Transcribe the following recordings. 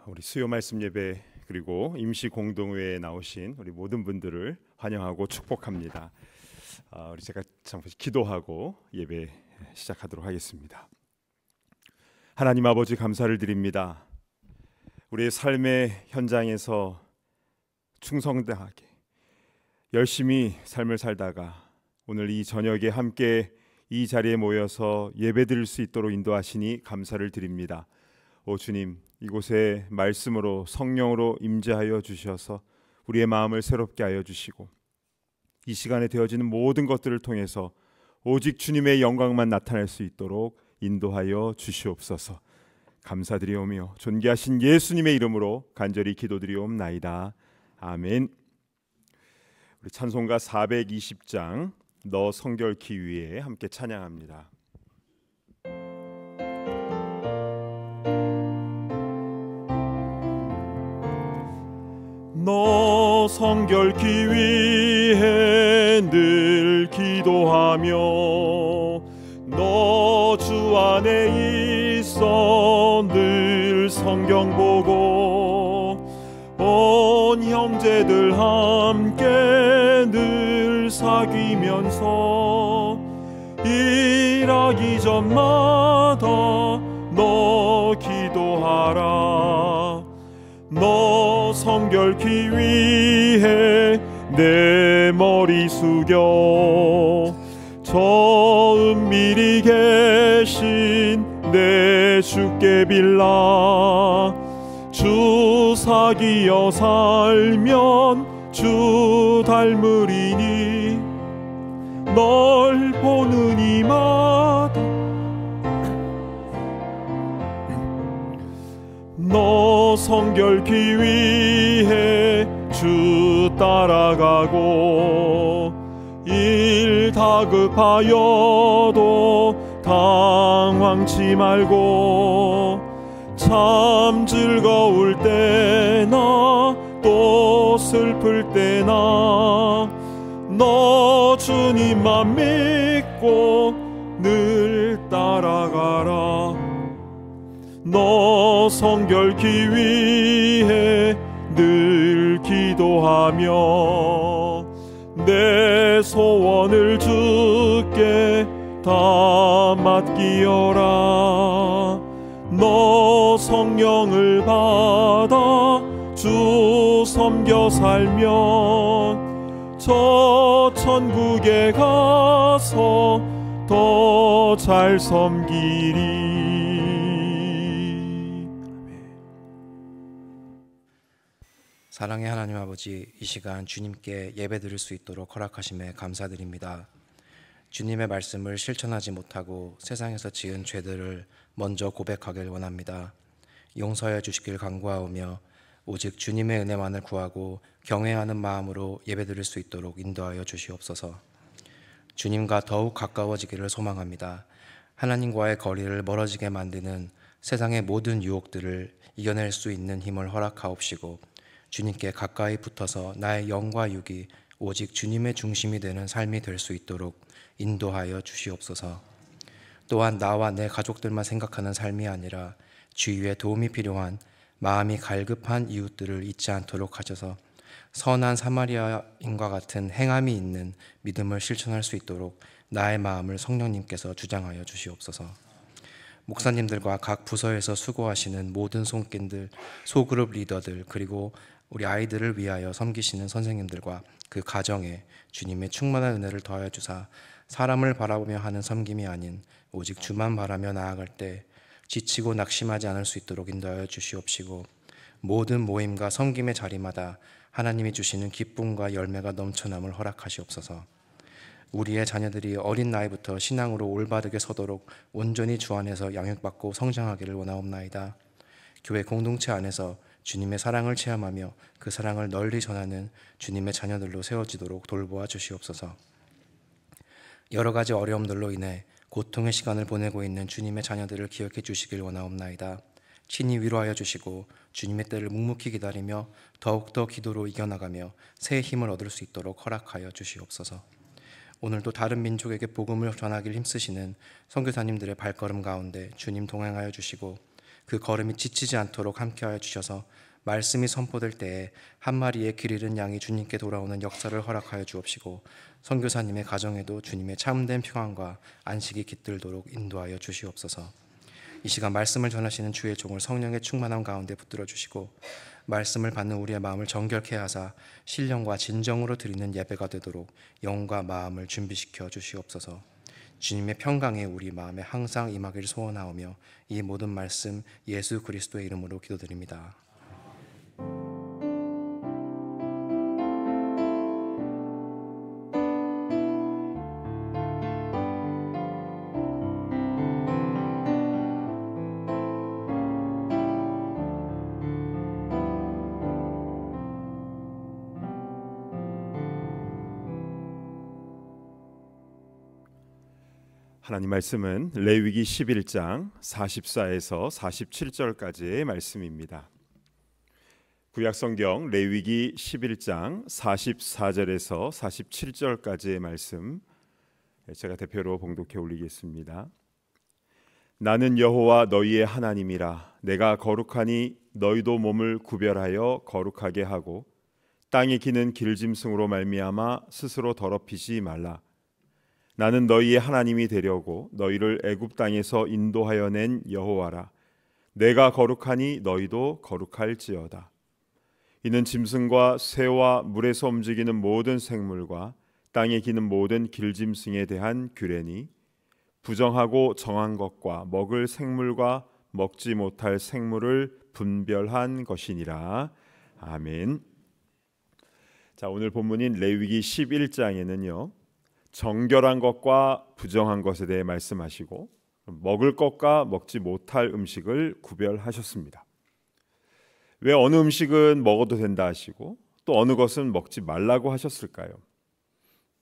우리 수요 말씀 예배 그리고 임시 공동회에 나오신 우리 모든 분들을 환영하고 축복합니다. 우리 제가 잠시 기도하고 예배 시작하도록 하겠습니다. 하나님 아버지 감사를 드립니다. 우리의 삶의 현장에서 충성되게 열심히 삶을 살다가 오늘 이 저녁에 함께 이 자리에 모여서 예배드릴 수 있도록 인도하시니 감사를 드립니다. 오 주님, 이곳에 말씀으로 성령으로 임재하여 주셔서 우리의 마음을 새롭게 하여 주시고 이 시간에 되어지는 모든 것들을 통해서 오직 주님의 영광만 나타날 수 있도록 인도하여 주시옵소서. 감사드리오며 존귀하신 예수님의 이름으로 간절히 기도드리옵나이다. 아멘. 우리 찬송가 420장 너 성결케 위에 함께 찬양합니다. 너 성결케 위해 늘 기도하며 너 주 안에 있어 늘 성경 보고 온 형제들 함께 늘 사귀면서 일하기 전마다 너 기도하라. 너 성결케 위해 내 머리 숙여 저 은밀히 계신 내 주께 빌라. 주 사귀어 살면 주 닮으리니 널 보는 이마다 너 성결케 위해 주 따라가고 일 다급하여도 당황치 말고 참 즐거울 때나 또 슬플 때나 너 주님만 믿고 늘 따라가라. 너 성결케 위해 늘 기도하며 내 소원을 주께 다 맡기어라. 너 성령을 받아 주 섬겨 살면 저 천국에 가서 더 잘 섬기리. 사랑의 하나님 아버지, 이 시간 주님께 예배드릴 수 있도록 허락하심에 감사드립니다. 주님의 말씀을 실천하지 못하고 세상에서 지은 죄들을 먼저 고백하길 원합니다. 용서해 주시길 간구하오며 오직 주님의 은혜만을 구하고 경외하는 마음으로 예배드릴 수 있도록 인도하여 주시옵소서. 주님과 더욱 가까워지기를 소망합니다. 하나님과의 거리를 멀어지게 만드는 세상의 모든 유혹들을 이겨낼 수 있는 힘을 허락하옵시고 주님께 가까이 붙어서 나의 영과 육이 오직 주님의 중심이 되는 삶이 될 수 있도록 인도하여 주시옵소서. 또한 나와 내 가족들만 생각하는 삶이 아니라 주위에 도움이 필요한 마음이 갈급한 이웃들을 잊지 않도록 하셔서 선한 사마리아인과 같은 행함이 있는 믿음을 실천할 수 있도록 나의 마음을 성령님께서 주장하여 주시옵소서. 목사님들과 각 부서에서 수고하시는 모든 손길들, 소그룹 리더들, 그리고 우리 아이들을 위하여 섬기시는 선생님들과 그 가정에 주님의 충만한 은혜를 더하여 주사 사람을 바라보며 하는 섬김이 아닌 오직 주만 바라며 나아갈 때 지치고 낙심하지 않을 수 있도록 인도하여 주시옵시고 모든 모임과 섬김의 자리마다 하나님이 주시는 기쁨과 열매가 넘쳐남을 허락하시옵소서. 우리의 자녀들이 어린 나이부터 신앙으로 올바르게 서도록 온전히 주 안에서 양육받고 성장하기를 원하옵나이다. 교회 공동체 안에서 주님의 사랑을 체험하며 그 사랑을 널리 전하는 주님의 자녀들로 세워지도록 돌보아 주시옵소서. 여러 가지 어려움들로 인해 고통의 시간을 보내고 있는 주님의 자녀들을 기억해 주시길 원하옵나이다. 친히 위로하여 주시고 주님의 때를 묵묵히 기다리며 더욱더 기도로 이겨나가며 새 힘을 얻을 수 있도록 허락하여 주시옵소서. 오늘도 다른 민족에게 복음을 전하기를 힘쓰시는 선교사님들의 발걸음 가운데 주님 동행하여 주시고 그 걸음이 지치지 않도록 함께하여 주셔서 말씀이 선포될 때에 한 마리의 길 잃은 양이 주님께 돌아오는 역사를 허락하여 주옵시고 선교사님의 가정에도 주님의 참된 평안과 안식이 깃들도록 인도하여 주시옵소서. 이 시간 말씀을 전하시는 주의 종을 성령의 충만함 가운데 붙들어 주시고 말씀을 받는 우리의 마음을 정결케 하사 신령과 진정으로 드리는 예배가 되도록 영과 마음을 준비시켜 주시옵소서. 주님의 평강에 우리 마음에 항상 임하기를 소원하오며 이 모든 말씀 예수 그리스도의 이름으로 기도드립니다. 하나님 말씀은 레위기 11장 44에서 47절까지의 말씀입니다. 구약성경 레위기 11장 44절에서 47절까지의 말씀 제가 대표로 봉독해 올리겠습니다. 나는 여호와 너희의 하나님이라. 내가 거룩하니 너희도 몸을 구별하여 거룩하게 하고 땅에 기는 길짐승으로 말미암아 스스로 더럽히지 말라. 나는 너희의 하나님이 되려고 너희를 애굽 땅에서 인도하여 낸 여호와라. 내가 거룩하니 너희도 거룩할지어다. 이는 짐승과 새와 물에서 움직이는 모든 생물과 땅에 기는 모든 길짐승에 대한 규례니 부정하고 정한 것과 먹을 생물과 먹지 못할 생물을 분별한 것이니라. 아멘. 자, 오늘 본문인 레위기 11장에는요. 정결한 것과 부정한 것에 대해 말씀하시고 먹을 것과 먹지 못할 음식을 구별하셨습니다. 왜 어느 음식은 먹어도 된다 하시고 또 어느 것은 먹지 말라고 하셨을까요?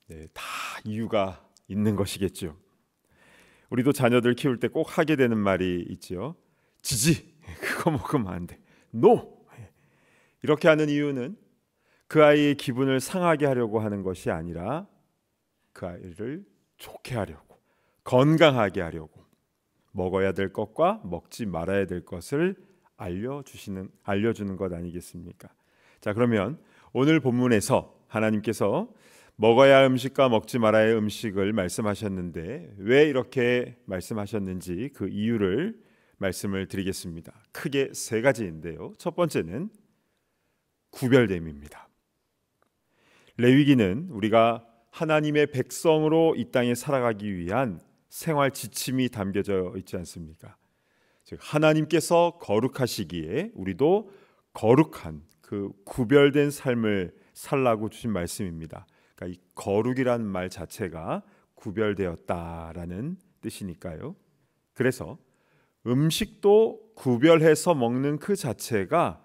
네, 다 이유가 있는 것이겠죠. 우리도 자녀들 키울 때 꼭 하게 되는 말이 있죠. 지지, 그거 먹으면 안 돼. 노! 이렇게 하는 이유는 그 아이의 기분을 상하게 하려고 하는 것이 아니라 그 아이를 좋게 하려고, 건강하게 하려고 먹어야 될 것과 먹지 말아야 될 것을 알려주는 것 아니겠습니까? 자, 그러면 오늘 본문에서 하나님께서 먹어야 할 음식과 먹지 말아야 할 음식을 말씀하셨는데 왜 이렇게 말씀하셨는지 그 이유를 말씀을 드리겠습니다. 크게 세 가지인데요. 첫 번째는 구별됨입니다. 레위기는 우리가 하나님의 백성으로 이 땅에 살아가기 위한 생활 지침이 담겨져 있지 않습니까? 즉 하나님께서 거룩하시기에 우리도 거룩한 그 구별된 삶을 살라고 주신 말씀입니다. 그러니까 이 거룩이란 말 자체가 구별되었다라는 뜻이니까요. 그래서 음식도 구별해서 먹는 그 자체가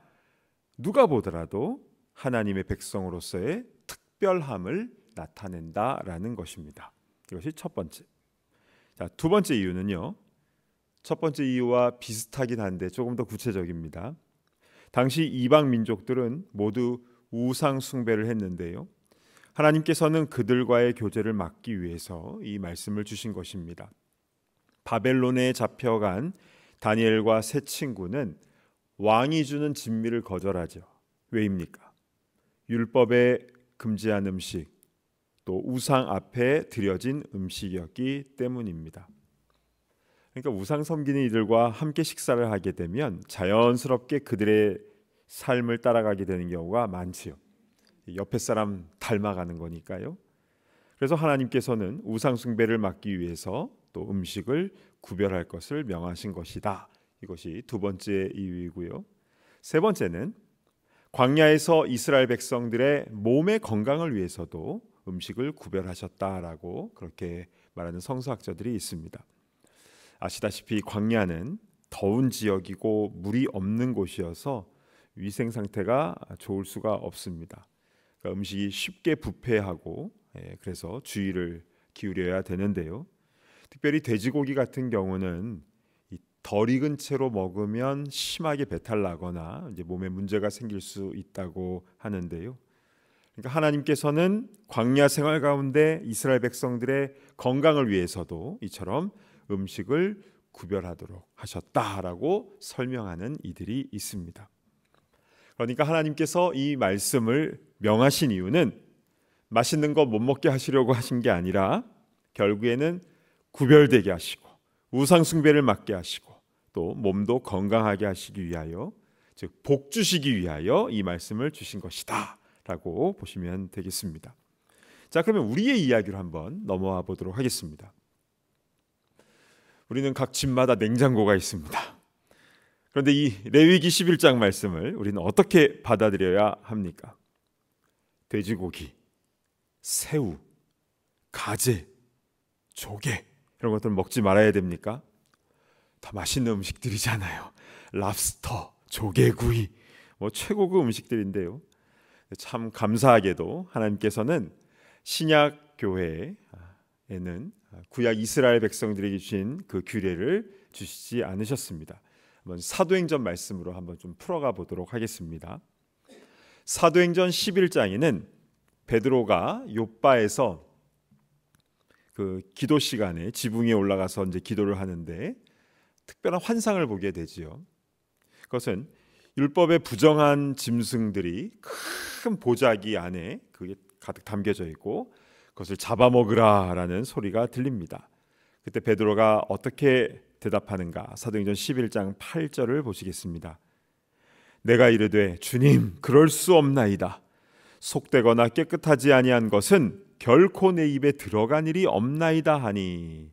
누가 보더라도 하나님의 백성으로서의 특별함을 나타낸다라는 것입니다. 이것이 첫 번째. 자, 두 번째 이유는요. 첫 번째 이유와 비슷하긴 한데 조금 더 구체적입니다. 당시 이방 민족들은 모두 우상 숭배를 했는데요. 하나님께서는 그들과의 교제를 막기 위해서 이 말씀을 주신 것입니다. 바벨론에 잡혀간 다니엘과 세 친구는 왕이 주는 진미를 거절하죠. 왜입니까? 율법에 금지한 음식, 또 우상 앞에 드려진 음식이었기 때문입니다. 그러니까 우상 섬기는 이들과 함께 식사를 하게 되면 자연스럽게 그들의 삶을 따라가게 되는 경우가 많지요. 옆에 사람 닮아가는 거니까요. 그래서 하나님께서는 우상 숭배를 막기 위해서 또 음식을 구별할 것을 명하신 것이다. 이것이 두 번째 이유이고요. 세 번째는 광야에서 이스라엘 백성들의 몸의 건강을 위해서도 음식을 구별하셨다라고 그렇게 말하는 성서학자들이 있습니다. 아시다시피 광야는 더운 지역이고 물이 없는 곳이어서 위생 상태가 좋을 수가 없습니다. 그러니까 음식이 쉽게 부패하고 그래서 주의를 기울여야 되는데요. 특별히 돼지고기 같은 경우는 덜 익은 채로 먹으면 심하게 배탈 나거나 이제 몸에 문제가 생길 수 있다고 하는데요. 그러니까 하나님께서는 광야 생활 가운데 이스라엘 백성들의 건강을 위해서도 이처럼 음식을 구별하도록 하셨다라고 설명하는 이들이 있습니다. 그러니까 하나님께서 이 말씀을 명하신 이유는 맛있는 거 못 먹게 하시려고 하신 게 아니라 결국에는 구별되게 하시고 우상 숭배를 막게 하시고 또 몸도 건강하게 하시기 위하여, 즉 복 주시기 위하여 이 말씀을 주신 것이다 라고 보시면 되겠습니다. 자, 그러면 우리의 이야기로 한번 넘어와 보도록 하겠습니다. 우리는 각 집마다 냉장고가 있습니다. 그런데 이 레위기 11장 말씀을 우리는 어떻게 받아들여야 합니까? 돼지고기, 새우, 가재, 조개 이런 것들 먹지 말아야 됩니까? 다 맛있는 음식들이잖아요. 랍스터, 조개구이, 최고급 음식들인데요. 참 감사하게도 하나님께서는 신약 교회에는 구약 이스라엘 백성들에게 주신 그 규례를 주시지 않으셨습니다. 한번 사도행전 말씀으로 한번 좀 풀어가 보도록 하겠습니다. 사도행전 11장에는 베드로가 욥바에서 그 기도 시간에 지붕 위에 올라가서 이제 기도를 하는데 특별한 환상을 보게 되지요. 그것은 율법의 부정한 짐승들이 큰 보자기 안에 그게 가득 담겨져 있고 그것을 잡아먹으라라는 소리가 들립니다. 그때 베드로가 어떻게 대답하는가? 사도행전 11장 8절을 보시겠습니다. 내가 이르되 주님 그럴 수 없나이다. 속되거나 깨끗하지 아니한 것은 결코 내 입에 들어간 일이 없나이다 하니.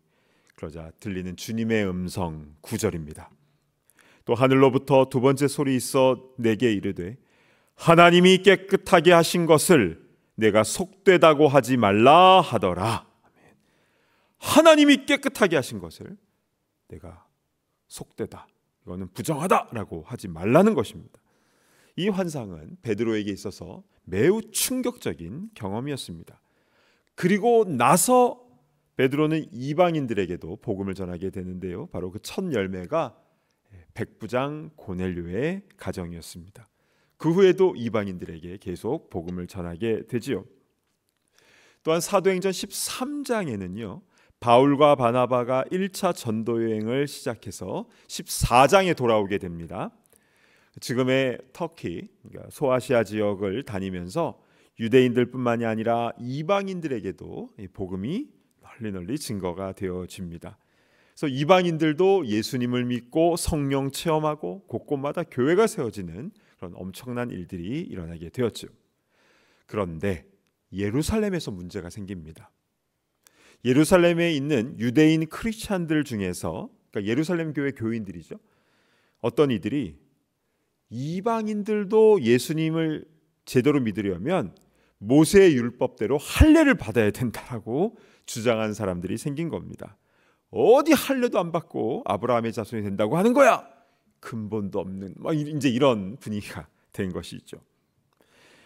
그러자 들리는 주님의 음성 9절입니다. 또 하늘로부터 두 번째 소리 있어 내게 이르되 하나님이 깨끗하게 하신 것을 내가 속되다고 하지 말라 하더라. 하나님이 깨끗하게 하신 것을 내가 속되다, 이거는 부정하다라고 하지 말라는 것입니다. 이 환상은 베드로에게 있어서 매우 충격적인 경험이었습니다. 그리고 나서 베드로는 이방인들에게도 복음을 전하게 되는데요. 바로 그 첫 열매가 백부장 고넬료의 가정이었습니다. 그 후에도 이방인들에게 계속 복음을 전하게 되지요. 또한 사도행전 13장에는요. 바울과 바나바가 1차 전도 여행을 시작해서 14장에 돌아오게 됩니다. 지금의 터키, 그러니까 소아시아 지역을 다니면서 유대인들뿐만이 아니라 이방인들에게도 복음이 널리 증거가 되어집니다. 그래서 이방인들도 예수님을 믿고 성령 체험하고 곳곳마다 교회가 세워지는 그런 엄청난 일들이 일어나게 되었죠. 그런데 예루살렘에서 문제가 생깁니다. 예루살렘에 있는 유대인 크리스찬들 중에서, 그러니까 예루살렘 교회 교인들이죠. 어떤 이들이 이방인들도 예수님을 제대로 믿으려면 모세의 율법대로 할례를 받아야 된다라고 주장한 사람들이 생긴 겁니다. 어디 할례도 안 받고 아브라함의 자손이 된다고 하는 거야? 근본도 없는, 이제 이런 분위기가 된 것이죠.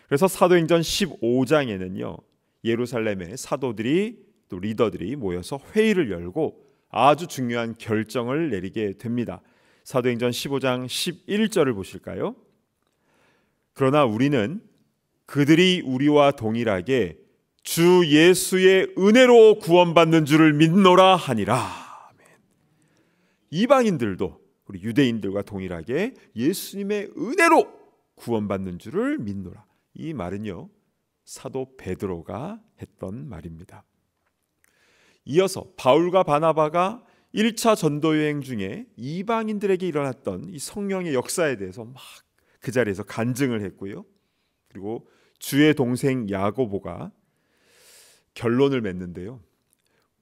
그래서 사도행전 15장에는요, 예루살렘의 사도들이 또 리더들이 모여서 회의를 열고 아주 중요한 결정을 내리게 됩니다. 사도행전 15장 11절을 보실까요? 그러나 우리는 그들이 우리와 동일하게 주 예수의 은혜로 구원받는 줄을 믿노라 하니라. 이방인들도 우리 유대인들과 동일하게 예수님의 은혜로 구원받는 줄을 믿노라. 이 말은요, 사도 베드로가 했던 말입니다. 이어서 바울과 바나바가 1차 전도 여행 중에 이방인들에게 일어났던 이 성령의 역사에 대해서 막 그 자리에서 간증을 했고요. 그리고 주의 동생 야고보가 결론을 맺는데요.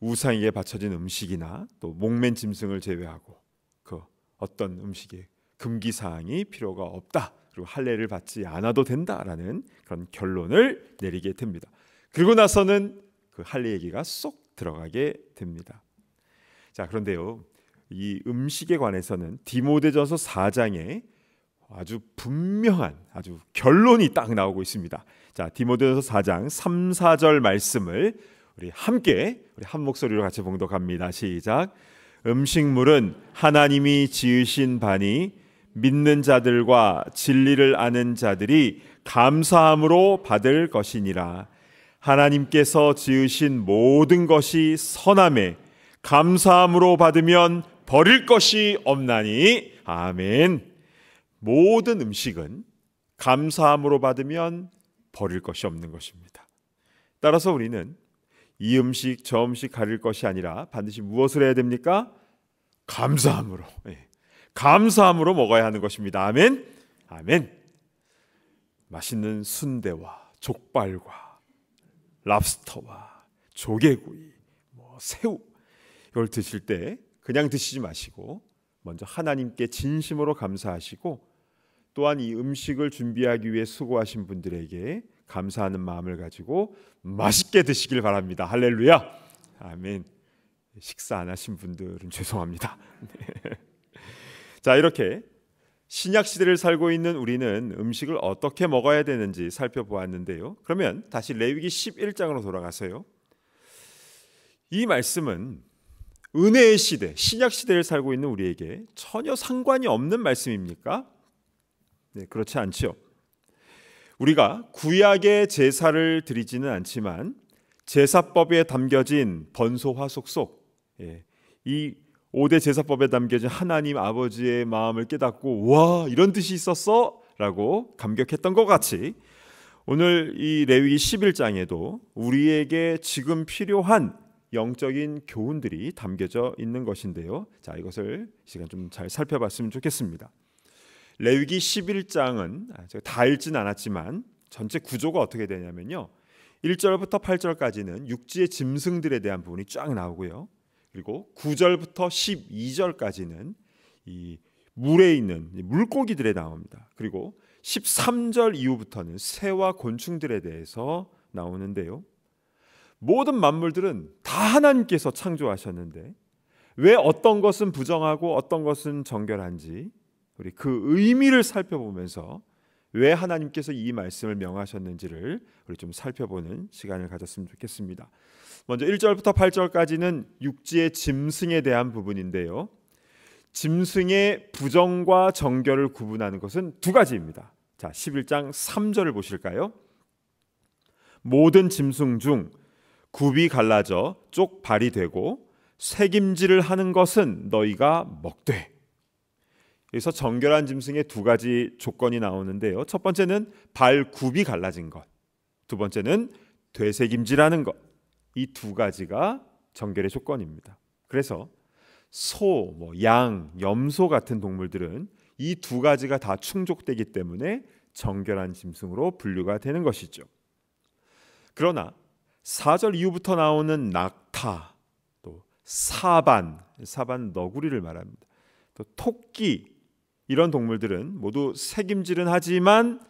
우상에게 바쳐진 음식이나 또 목맨 짐승을 제외하고 그 어떤 음식에 금기사항이 필요가 없다. 그리고 할례를 받지 않아도 된다라는 그런 결론을 내리게 됩니다. 그리고 나서는 그 할례 얘기가 쏙 들어가게 됩니다. 자, 그런데요, 이 음식에 관해서는 디모데전서 4장에 아주 분명한 아주 결론이 딱 나오고 있습니다. 자, 디모데전서 4장 3, 4절 말씀을 우리 함께 한 목소리로 같이 봉독합니다. 시작. 음식물은 하나님이 지으신 바니 믿는 자들과 진리를 아는 자들이 감사함으로 받을 것이니라. 하나님께서 지으신 모든 것이 선함에 감사함으로 받으면 버릴 것이 없나니. 아멘. 모든 음식은 감사함으로 받으면 버릴 것이 없는 것입니다. 따라서 우리는 이 음식 저 음식 가릴 것이 아니라 반드시 무엇을 해야 됩니까? 감사함으로, 감사함으로 먹어야 하는 것입니다. 아멘. 아멘. 맛있는 순대와 족발과 랍스터와 조개구이, 새우, 이걸 드실 때 그냥 드시지 마시고 먼저 하나님께 진심으로 감사하시고, 또한 이 음식을 준비하기 위해 수고하신 분들에게 감사하는 마음을 가지고 맛있게 드시길 바랍니다. 할렐루야. 아멘. 식사 안 하신 분들은 죄송합니다. 자, 이렇게 신약 시대를 살고 있는 우리는 음식을 어떻게 먹어야 되는지 살펴보았는데요. 그러면 다시 레위기 11장으로 돌아가서요. 이 말씀은 은혜의 시대, 신약 시대를 살고 있는 우리에게 전혀 상관이 없는 말씀입니까? 네, 그렇지 않지요. 우리가 구약의 제사를 드리지는 않지만 제사법에 담겨진 번소화속 속, 이 5대 제사법에 담겨진 하나님 아버지의 마음을 깨닫고 와, 이런 뜻이 있었어? 라고 감격했던 것 같이 오늘 이 레위기 11장에도 우리에게 지금 필요한 영적인 교훈들이 담겨져 있는 것인데요. 자, 이것을 이 시간 좀 잘 살펴봤으면 좋겠습니다. 레위기 11장은 제가 다 읽지는 않았지만 전체 구조가 어떻게 되냐면요, 1절부터 8절까지는 육지의 짐승들에 대한 부분이 쫙 나오고요, 그리고 9절부터 12절까지는 이 물에 있는 물고기들에 나옵니다. 그리고 13절 이후부터는 새와 곤충들에 대해서 나오는데요, 모든 만물들은 다 하나님께서 창조하셨는데 왜 어떤 것은 부정하고 어떤 것은 정결한지 우리 그 의미를 살펴보면서 왜 하나님께서 이 말씀을 명하셨는지를 우리 좀 살펴보는 시간을 가졌으면 좋겠습니다. 먼저 1절부터 8절까지는 육지의 짐승에 대한 부분인데요, 짐승의 부정과 정결을 구분하는 것은 두 가지입니다. 자, 11장 3절을 보실까요? 모든 짐승 중 굽이 갈라져 쪽발이 되고 새김질을 하는 것은 너희가 먹되. 여기서 정결한 짐승의 두 가지 조건이 나오는데요, 첫 번째는 발 굽이 갈라진 것, 두 번째는 되새김질하는 것. 이 두 가지가 정결의 조건입니다. 그래서 소, 양, 염소 같은 동물들은 이 두 가지가 다 충족되기 때문에 정결한 짐승으로 분류가 되는 것이죠. 그러나 4절 이후부터 나오는 낙타, 또 사반 너구리를 말합니다. 또 토끼, 이런 동물들은 모두 새김질은 하지만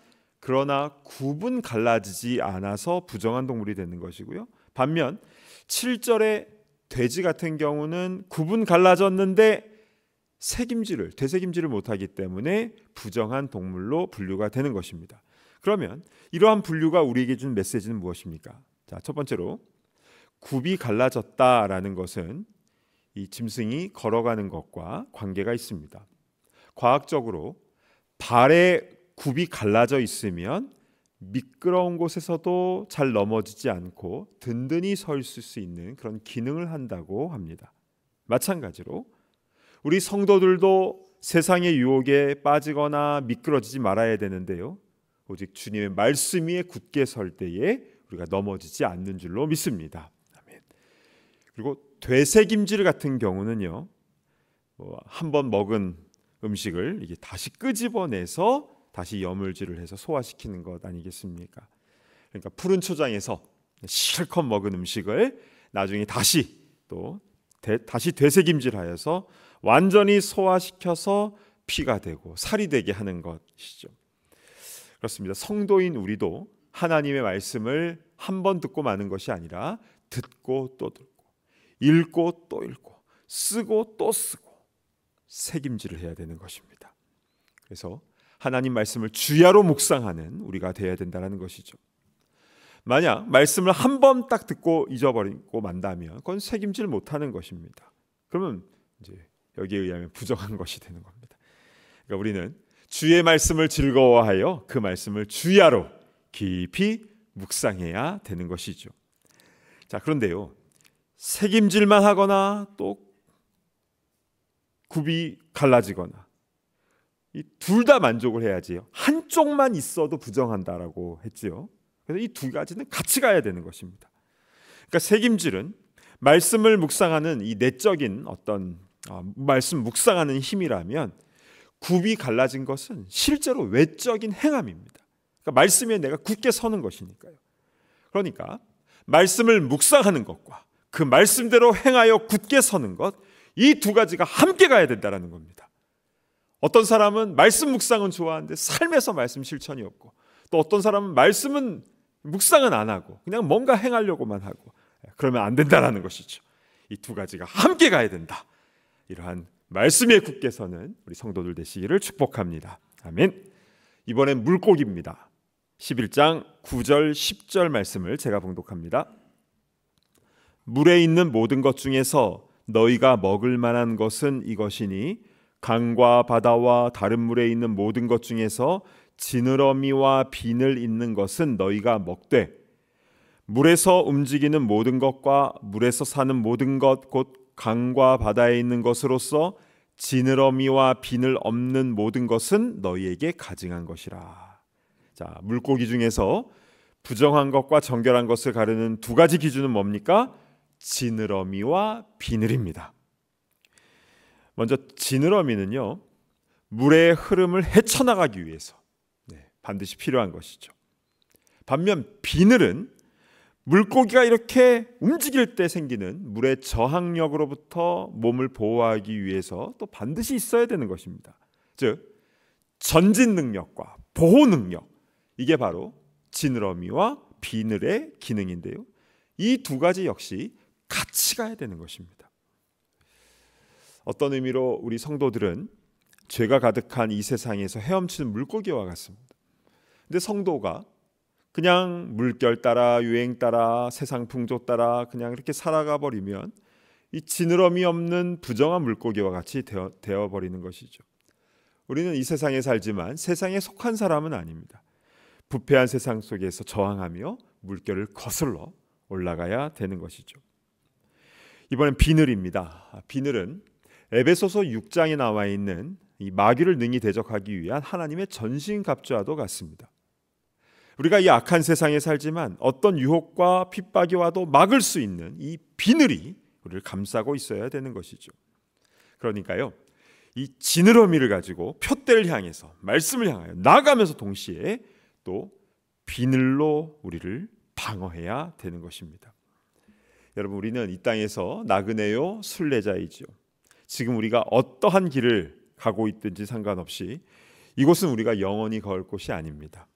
그러나 굽은 갈라지지 않아서 부정한 동물이 되는 것이고요. 반면 7절의 돼지 같은 경우는 굽은 갈라졌는데 되새김질을 못하기 때문에 부정한 동물로 분류가 되는 것입니다. 그러면 이러한 분류가 우리에게 준 메시지는 무엇입니까? 자, 첫 번째로 굽이 갈라졌다라는 것은 이 짐승이 걸어가는 것과 관계가 있습니다. 과학적으로 발에 굽이 갈라져 있으면 미끄러운 곳에서도 잘 넘어지지 않고 든든히 서 있을 수 있는 그런 기능을 한다고 합니다. 마찬가지로 우리 성도들도 세상의 유혹에 빠지거나 미끄러지지 말아야 되는데요, 오직 주님의 말씀 위에 굳게 설 때에 우리가 넘어지지 않는 줄로 믿습니다. 아멘. 그리고 되새김질 같은 경우는요, 한번 먹은 음식을 이게 다시 끄집어내서 다시 여물질을 해서 소화시키는 것 아니겠습니까? 그러니까 푸른 초장에서 실컷 먹은 음식을 나중에 다시 되새김질하여서 완전히 소화시켜서 피가 되고 살이 되게 하는 것이죠. 그렇습니다. 성도인 우리도 하나님의 말씀을 한 번 듣고 마는 것이 아니라 듣고 또 듣고, 읽고 또 읽고, 쓰고 또 쓰고 새김질을 해야 되는 것입니다. 그래서 하나님 말씀을 주야로 묵상하는 우리가 되어야 된다는 것이죠. 만약 말씀을 한 번 딱 듣고 잊어버리고 만다면 그건 새김질 못하는 것입니다. 그러면 이제 여기에 의하면 부정한 것이 되는 겁니다. 그러니까 우리는 주의 말씀을 즐거워하여 그 말씀을 주야로 깊이 묵상해야 되는 것이죠. 자, 그런데요, 새김질만 하거나 또 굽이 갈라지거나 이 둘 다 만족을 해야지요. 한쪽만 있어도 부정한다라고 했지요. 그래서 이 두 가지는 같이 가야 되는 것입니다. 그러니까 책임질은 말씀을 묵상하는 이 내적인 어떤 말씀 묵상하는 힘이라면 굽이 갈라진 것은 실제로 외적인 행함입니다. 그러니까 말씀에 내가 굳게 서는 것이니까요. 그러니까 말씀을 묵상하는 것과 그 말씀대로 행하여 굳게 서는 것, 이 두 가지가 함께 가야 된다는 겁니다. 어떤 사람은 말씀 묵상은 좋아하는데 삶에서 말씀 실천이 없고, 또 어떤 사람은 말씀은 묵상은 안 하고 그냥 뭔가 행하려고만 하고, 그러면 안 된다는 것이죠. 이 두 가지가 함께 가야 된다. 이러한 말씀에 굳게 서는 우리 성도들 되시기를 축복합니다. 아멘. 이번엔 물고기입니다. 11장 9절 10절 말씀을 제가 봉독합니다. 물에 있는 모든 것 중에서 너희가 먹을 만한 것은 이것이니 강과 바다와 다른 물에 있는 모든 것 중에서 지느러미와 비늘 있는 것은 너희가 먹되 물에서 움직이는 모든 것과 물에서 사는 모든 것 곧 강과 바다에 있는 것으로서 지느러미와 비늘 없는 모든 것은 너희에게 가증한 것이라. 자, 물고기 중에서 부정한 것과 정결한 것을 가르는 두 가지 기준은 뭡니까? 지느러미와 비늘입니다. 먼저 지느러미는요, 물의 흐름을 헤쳐나가기 위해서 반드시 필요한 것이죠. 반면 비늘은 물고기가 이렇게 움직일 때 생기는 물의 저항력으로부터 몸을 보호하기 위해서 또 반드시 있어야 되는 것입니다. 즉 전진 능력과 보호 능력, 이게 바로 지느러미와 비늘의 기능인데요. 이 두 가지 역시 같이 가야 되는 것입니다. 어떤 의미로 우리 성도들은 죄가 가득한 이 세상에서 헤엄치는 물고기와 같습니다. 근데 성도가 그냥 물결 따라 유행 따라 세상 풍조 따라 그냥 이렇게 살아가 버리면 이 지느러미 없는 부정한 물고기와 같이 되어버리는 것이죠. 우리는 이 세상에 살지만 세상에 속한 사람은 아닙니다. 부패한 세상 속에서 저항하며 물결을 거슬러 올라가야 되는 것이죠. 이번엔 비늘입니다. 비늘은 에베소서 6장에 나와 있는 이 마귀를 능히 대적하기 위한 하나님의 전신갑주와도 같습니다. 우리가 이 악한 세상에 살지만 어떤 유혹과 핍박이 와도 막을 수 있는 이 비늘이 우리를 감싸고 있어야 되는 것이죠. 그러니까요, 이 지느러미를 가지고 푯대를 향해서 말씀을 향하여 나아가면서 동시에 또 비늘로 우리를 방어해야 되는 것입니다. 여러분, 우리는 이 땅에서 나그네요 순례자이죠. 지금 우리가 어떠한 길을 가고 있든지 상관없이 이곳은 우리가 영원히 걸 곳이 아닙니다.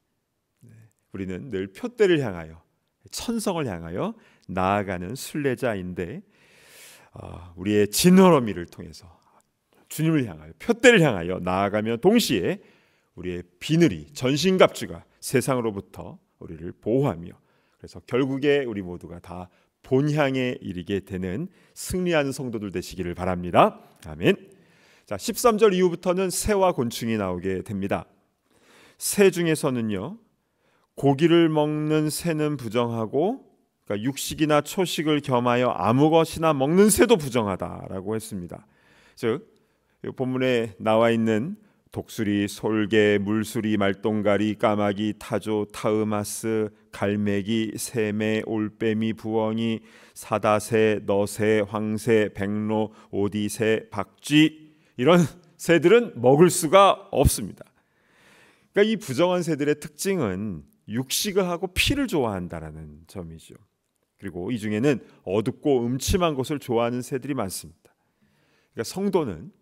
우리는 늘 푯대를 향하여 천성을 향하여 나아가는 순례자인데, 우리의 지느러미를 통해서 주님을 향하여 푯대를 향하여 나아가며 동시에 우리의 비늘이 전신갑주가 세상으로부터 우리를 보호하며, 그래서 결국에 우리 모두가 다 본향에 이르게 되는 승리하는 성도들 되시기를 바랍니다. 아멘. 자, 13절 이후부터는 새와 곤충이 나오게 됩니다. 새 중에서는요, 고기를 먹는 새는 부정하고, 그러니까 육식이나 초식을 겸하여 아무 것이나 먹는 새도 부정하다라고 했습니다. 즉 본문에 나와 있는 독수리, 솔개, 물수리, 말똥가리, 까마귀, 타조, 타으마스, 갈매기, 새매, 올빼미, 부엉이, 사다새, 너새, 황새, 백로, 오디새, 박쥐, 이런 새들은 먹을 수가 없습니다. 그러니까 이 부정한 새들의 특징은 육식을 하고 피를 좋아한다라는 점이죠. 그리고 이 중에는 어둡고 음침한 것을 좋아하는 새들이 많습니다. 그러니까 성도는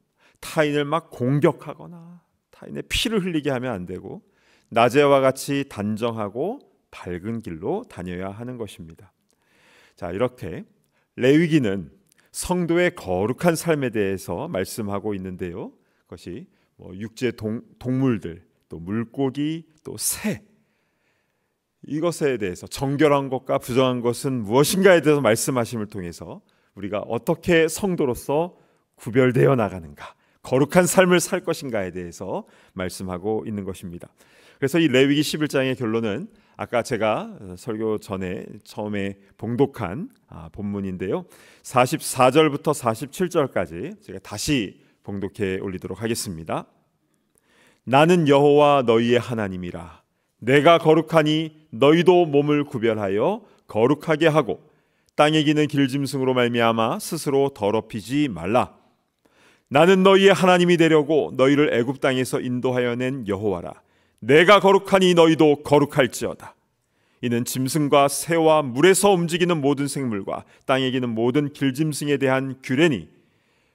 타인을 막 공격하거나 타인의 피를 흘리게 하면 안 되고 낮에와 같이 단정하고 밝은 길로 다녀야 하는 것입니다. 자, 이렇게 레위기는 성도의 거룩한 삶에 대해서 말씀하고 있는데요. 그것이 육지의 동물들, 또 물고기, 또 새, 이것에 대해서 정결한 것과 부정한 것은 무엇인가에 대해서 말씀하심을 통해서 우리가 어떻게 성도로서 구별되어 나가는가, 거룩한 삶을 살 것인가에 대해서 말씀하고 있는 것입니다. 그래서 이 레위기 11장의 결론은 아까 제가 설교 전에 처음에 봉독한 본문인데요, 44절부터 47절까지 제가 다시 봉독해 올리도록 하겠습니다. 나는 여호와 너희의 하나님이라. 내가 거룩하니 너희도 몸을 구별하여 거룩하게 하고 땅에 기는 길짐승으로 말미암아 스스로 더럽히지 말라. 나는 너희의 하나님이 되려고 너희를 애굽 땅에서 인도하여 낸 여호와라. 내가 거룩하니 너희도 거룩할지어다. 이는 짐승과 새와 물에서 움직이는 모든 생물과 땅에 기는 모든 길짐승에 대한 규례니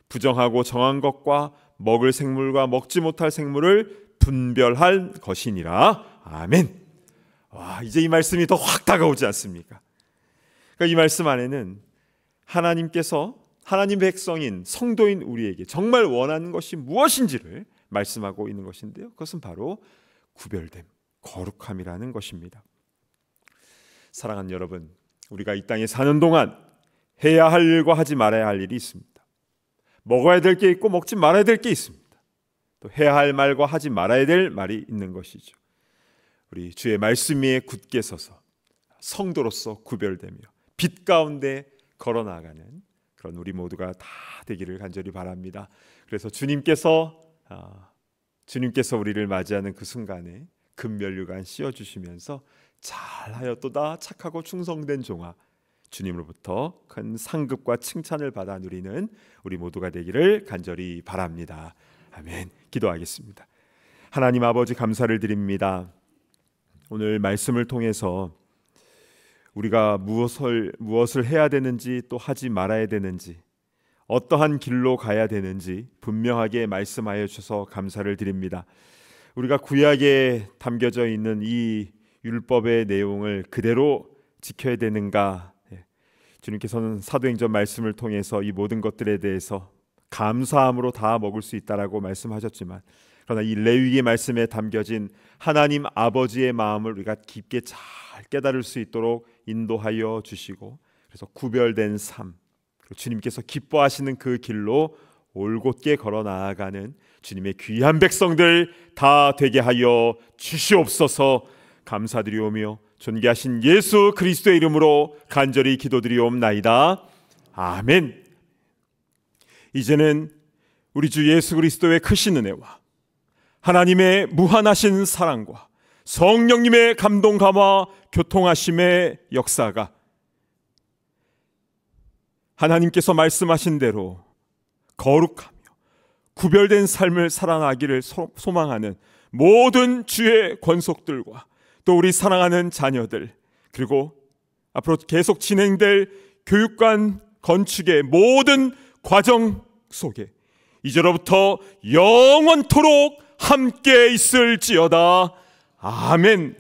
부정하고 정한 것과 먹을 생물과 먹지 못할 생물을 분별할 것이니라. 아멘. 와, 이제 이 말씀이 더 확 다가오지 않습니까? 그러니까 이 말씀 안에는 하나님께서 하나님 백성인 성도인 우리에게 정말 원하는 것이 무엇인지를 말씀하고 있는 것인데요, 그것은 바로 구별됨, 거룩함이라는 것입니다. 사랑하는 여러분, 우리가 이 땅에 사는 동안 해야 할 일과 하지 말아야 할 일이 있습니다. 먹어야 될 게 있고 먹지 말아야 될 게 있습니다. 또 해야 할 말과 하지 말아야 될 말이 있는 것이죠. 우리 주의 말씀 위에 굳게 서서 성도로서 구별되며 빛 가운데 걸어나가는 그런 우리 모두가 다 되기를 간절히 바랍니다. 그래서 주님께서 우리를 맞이하는 그 순간에 금면류관 씌워주시면서 잘하였도다 착하고 충성된 종아, 주님으로부터 큰 상급과 칭찬을 받아 누리는 우리 모두가 되기를 간절히 바랍니다. 아멘. 기도하겠습니다. 하나님 아버지, 감사를 드립니다. 오늘 말씀을 통해서 우리가 무엇을 해야 되는지, 또 하지 말아야 되는지, 어떠한 길로 가야 되는지 분명하게 말씀하여 주셔서 감사를 드립니다. 우리가 구약에 담겨져 있는 이 율법의 내용을 그대로 지켜야 되는가? 주님께서는 사도행전 말씀을 통해서 이 모든 것들에 대해서 감사함으로 다 먹을 수 있다라고 말씀하셨지만, 그러나 이 레위기 말씀에 담겨진 하나님 아버지의 마음을 우리가 깊게 잘 깨달을 수 있도록 인도하여 주시고, 그래서 구별된 삶, 그리고 주님께서 기뻐하시는 그 길로 올곧게 걸어 나아가는 주님의 귀한 백성들 다 되게 하여 주시옵소서. 감사드리오며 존귀하신 예수 그리스도의 이름으로 간절히 기도드리옵나이다. 아멘. 이제는 우리 주 예수 그리스도의 크신 은혜와 하나님의 무한하신 사랑과 성령님의 감동감화 교통하심의 역사가 하나님께서 말씀하신 대로 거룩하며 구별된 삶을 살아나기를 소망하는 모든 주의 권속들과 또 우리 사랑하는 자녀들, 그리고 앞으로 계속 진행될 교육관 건축의 모든 과정 속에 이제로부터 영원토록 함께 있을지어다. 아멘.